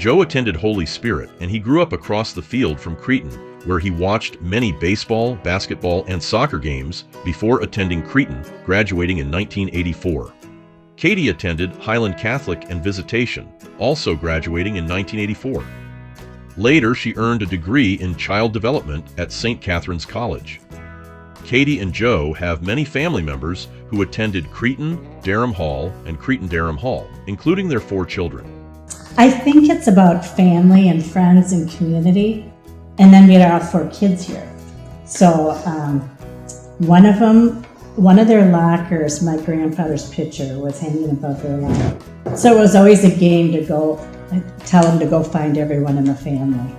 Joe attended Holy Spirit, and he grew up across the field from Cretin, where he watched many baseball, basketball, and soccer games before attending Cretin, graduating in 1984. Katy attended Highland Catholic and Visitation, also graduating in 1984. Later, she earned a degree in child development at St. Catherine's College. Katy and Joe have many family members who attended Cretin-Derham Hall and Cretin-Derham Hall, including their 4 children. I think it's about family and friends and community, and then we had our 4 kids here. So one of their lockers, my grandfather's picture was hanging above their locker. So it was always a game to go tell them to go find everyone in the family.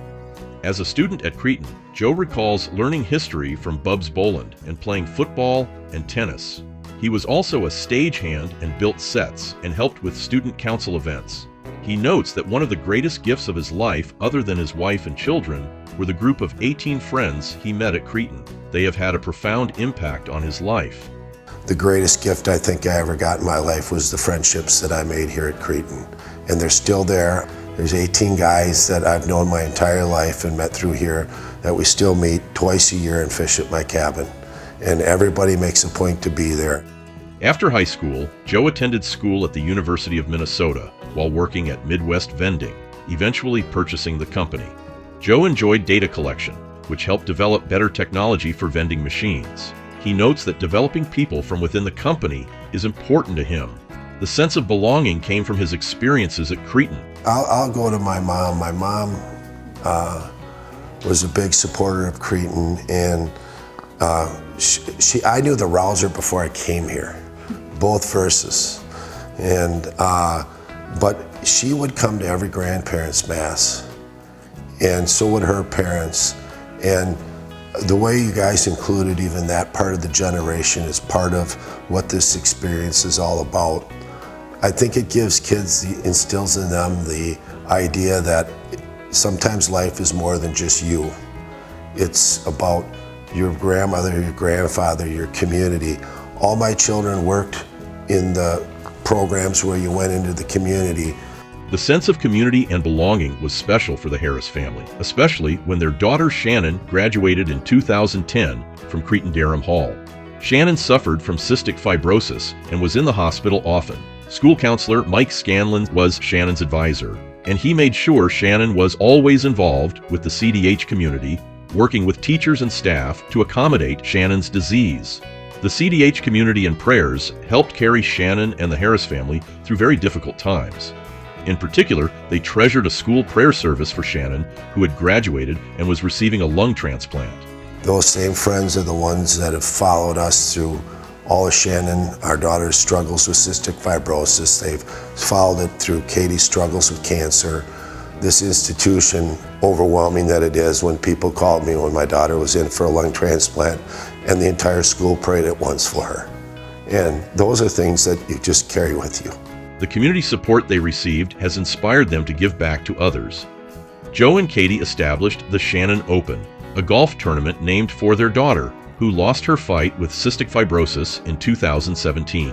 As a student at Cretin, Joe recalls learning history from Bubs Boland and playing football and tennis. He was also a stagehand and built sets and helped with student council events. He notes that one of the greatest gifts of his life, other than his wife and children, were the group of 18 friends he met at Cretin. They have had a profound impact on his life. The greatest gift I think I ever got in my life was the friendships that I made here at Cretin. And they're still there. There's 18 guys that I've known my entire life and met through here that we still meet twice a year and fish at my cabin. And everybody makes a point to be there. After high school, Joe attended school at the University of Minnesota while working at Midwest Vending, eventually purchasing the company. Joe enjoyed data collection, which helped develop better technology for vending machines. He notes that developing people from within the company is important to him. The sense of belonging came from his experiences at Cretin. I'll go to my mom. My mom was a big supporter of Cretin, and I knew the Rouser before I came here, both verses. And but she would come to every grandparents' mass, and so would her parents. And the way you guys included even that part of the generation is part of what this experience is all about. I think it gives kids, instills in them the idea that sometimes life is more than just you. It's about your grandmother, your grandfather, your community. All my children worked in the programs where you went into the community. The sense of community and belonging was special for the Harris family, especially when their daughter Shannon graduated in 2010 from Cretin-Derham Hall. Shannon suffered from cystic fibrosis and was in the hospital often. School counselor Mike Scanlon was Shannon's advisor, and he made sure Shannon was always involved with the CDH community, working with teachers and staff to accommodate Shannon's disease. The CDH community and prayers helped carry Shannon and the Harris family through very difficult times. In particular, they treasured a school prayer service for Shannon, who had graduated and was receiving a lung transplant. Those same friends are the ones that have followed us through all of Shannon, our daughter's struggles with cystic fibrosis. They've followed it through Katy's struggles with cancer. This institution, overwhelming that it is, when people called me when my daughter was in for a lung transplant, and the entire school prayed at once for her. And those are things that you just carry with you. The community support they received has inspired them to give back to others. Joe and Katy established the Shannon Open, a golf tournament named for their daughter, who lost her fight with cystic fibrosis in 2017.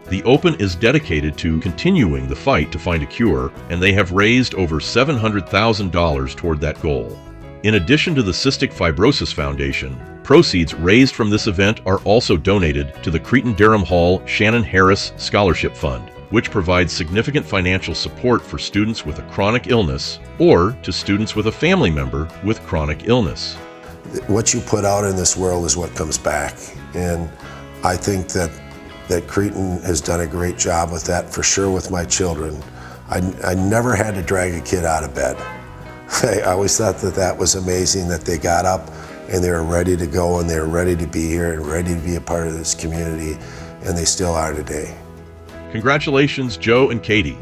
The Open is dedicated to continuing the fight to find a cure, and they have raised over $700,000 toward that goal. In addition to the Cystic Fibrosis Foundation, proceeds raised from this event are also donated to the Cretin-Derham Hall Shannon Harris Scholarship Fund, which provides significant financial support for students with a chronic illness or to students with a family member with chronic illness. What you put out in this world is what comes back, and I think that Cretin has done a great job with that, for sure, with my children. I never had to drag a kid out of bed. I always thought that was amazing, that they got up and they were ready to go and they were ready to be here and ready to be a part of this community, and they still are today. Congratulations, Joe and Katy.